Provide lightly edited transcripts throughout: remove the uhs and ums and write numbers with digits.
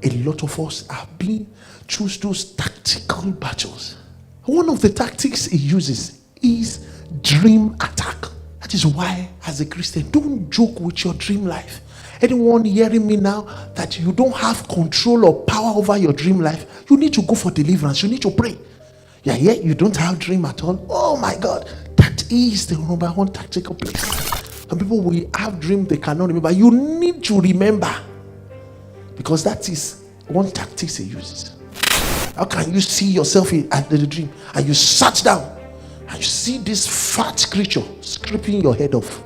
a lot of us have been through those tactical battles. One of the tactics he uses is dream attack. That is why, as a Christian, don't joke with your dream life. Anyone hearing me now that you don't have control or power over your dream life, you need to go for deliverance. You need to pray. Yeah, you don't have dream at all. Oh my God, that is the number one tactical place. Some people will have dreams they cannot remember. You need to remember, because that is one tactic he uses. How can you see yourself at the dream and you sat down and you see this fat creature scraping your head off,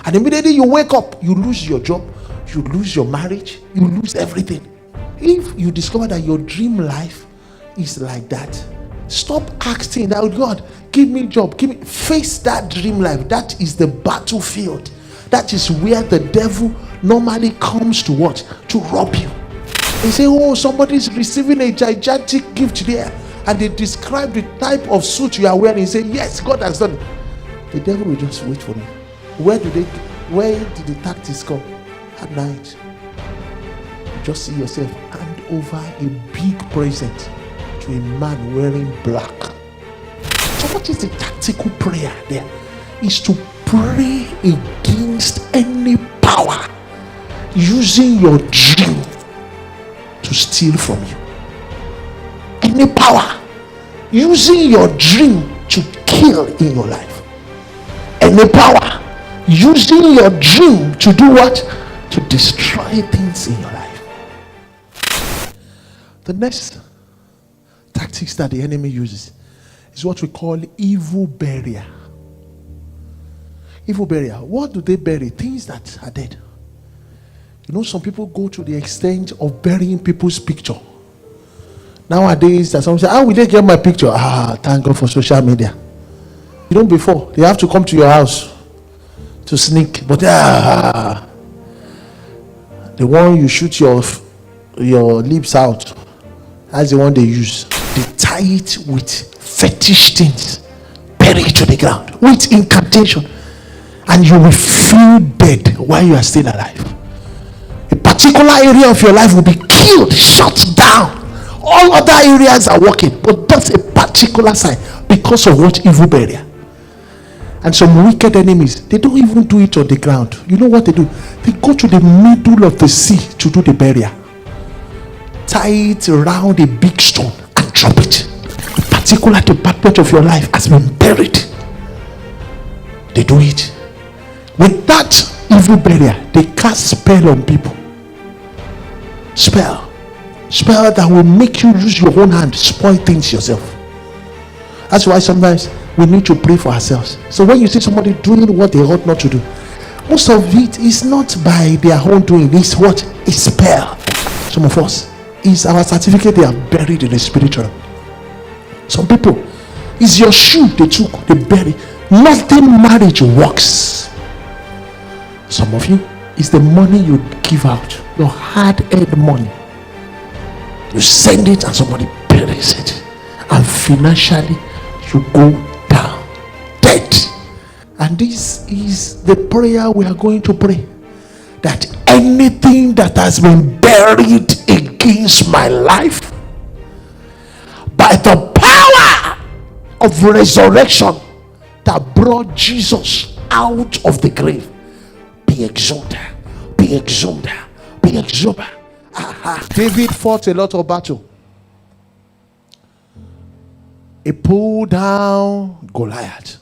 and immediately you wake up, you lose your job, you lose your marriage, you lose everything. If you discover that your dream life is like that, stop asking that, God, give me a job, face that dream life. That is the battlefield. That is where the devil normally comes to what? To rob you. They say, oh, somebody's receiving a gigantic gift there, and they describe the type of suit you are wearing. They say, yes, God has done it. The devil will just wait for you. Where did the tactics come? At night. You just see yourself hand over a big present to a man wearing black. So what is the tactical prayer there? Is to pray against any power using your dream to steal from you. Any power using your dream to kill in your life. Any power using your dream to do what? To destroy things in your life. The next tactics that the enemy uses is what we call evil burial. Evil burial. What do they bury? Things that are dead. You know, some people go to the extent of burying people's picture. Nowadays, that someone say, how will they get my picture? Thank God for social media. You know, before, they have to come to your house to sneak. But the one you shoot your lips out, that's the one they use. They tie it with fetish things, bury it to the ground with incantation, and you will feel dead while you are still alive. A particular area of your life will be killed, shut down. All other areas are working, but that's a particular sign because of what? Evil burial. And some wicked enemies, they don't even do it on the ground. You know what they do? They go to the middle of the sea to do the burial. Tie it around a big stone and drop it. A particular department of your life has been buried. They do it. With that evil burial, they cast spell on people. Spell that will make you use your own hand, spoil things yourself. That's why sometimes we need to pray for ourselves. So when you see somebody doing what they ought not to do, most of it is not by their own doing. It's what? A spell. Some of us, is our certificate they are buried in the spiritual. Some people, is your shoe they took, they bury. Nothing marriage works. Some of you, is the money you give out, your hard-earned money. You send it and somebody buries it, and financially you go down dead. And this is the prayer we are going to pray, that anything that has been buried against my life, by the power of resurrection that brought Jesus out of the grave, be exalted, be exalted, be exalted. David fought a lot of battle. He pulled down Goliath.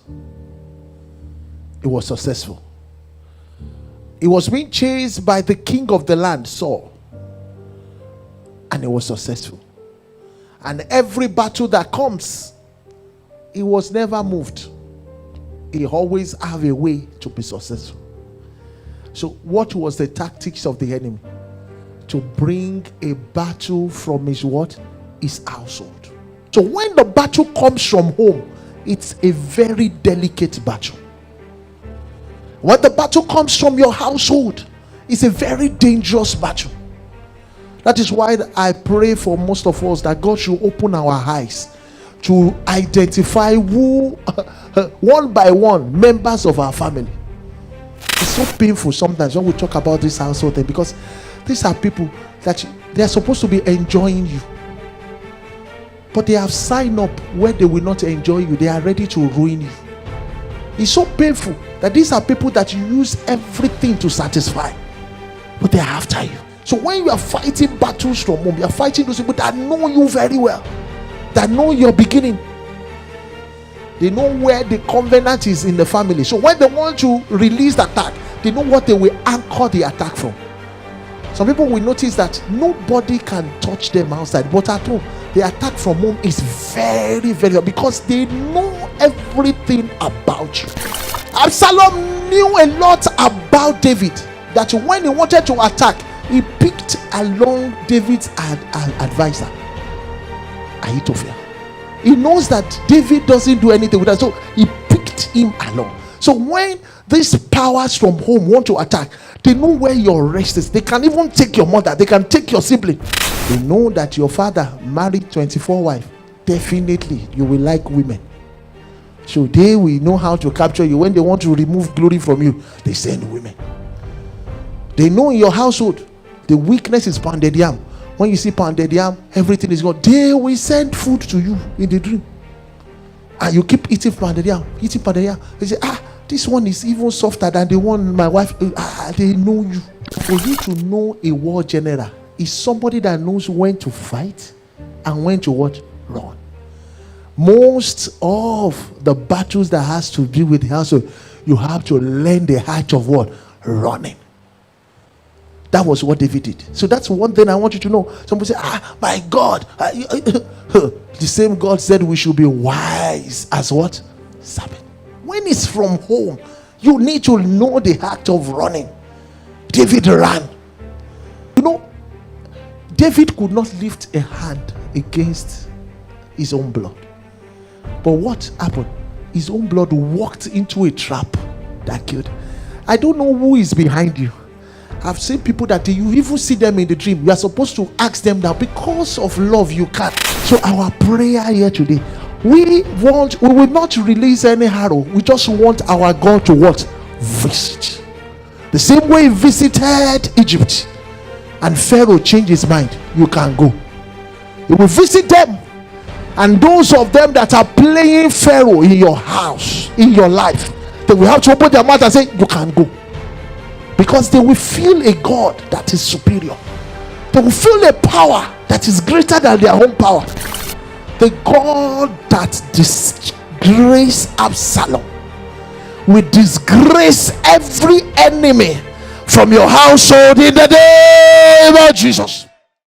He was successful. He was being chased by the king of the land, Saul, and he was successful. And every battle that comes, he was never moved. He always have a way to be successful. So what was the tactics of the enemy? To bring a battle from his what? His household. So when the battle comes from home, it's a very delicate battle. When the battle comes from your household, it's a very dangerous battle. That is why I pray for most of us that God should open our eyes to identify who, one by one, members of our family. It's so painful sometimes when we talk about this household thing, because these are people that they are supposed to be enjoying you. But they have signed up where they will not enjoy you. They are ready to ruin you. It's so painful that these are people that you use everything to satisfy, but they are after you. So when you are fighting battles from home, you are fighting those people that know you very well, that know your beginning. They know where the covenant is in the family. So when they want to release the attack, they know what they will anchor the attack from. Some people will notice that nobody can touch them outside, but at home, the attack from home is very, very, because they know everything about you. Absalom knew a lot about David, that when he wanted to attack, he picked along David's advisor, Ahithophel. He knows that David doesn't do anything with that, so he picked him along. So when these powers from home want to attack, they know where your rest is. They can even take your mother, they can take your sibling. They know that your father married 24 wives. Definitely you will like women, so they will know how to capture you. When they want to remove glory from you, they send women. They know in your household the weakness is pounded yam. When you see pounded yam, everything is gone. They will send food to you in the dream, and you keep eating pounded yam, eating pounded yam. They say, this one is even softer than the one my wife. They know you. For you to know a war general is somebody that knows when to fight and when to what? Run. Most of the battles that has to do with the household, you have to learn the art of what? Running. That was what David did. So that's one thing I want you to know. Somebody say, my God. The same God said we should be wise as what? Serpent. When it's from home, you need to know the act of running. David ran. You know, David could not lift a hand against his own blood. But what happened? His own blood walked into a trap that killed. I don't know who is behind you. I've seen people that you even see them in the dream. You are supposed to ask them now, because of love you can't. So our prayer here today, we will not release any arrow. We just want our God to what? Visit. The same way he visited Egypt and Pharaoh changed his mind, you can go. He will visit them, and those of them that are playing Pharaoh in your house, in your life, they will have to open their mouth and say, you can go. Because they will feel a God that is superior. They will feel a power that is greater than their own power. The God that disgraced Absalom will disgrace every enemy from your household in the name of Jesus.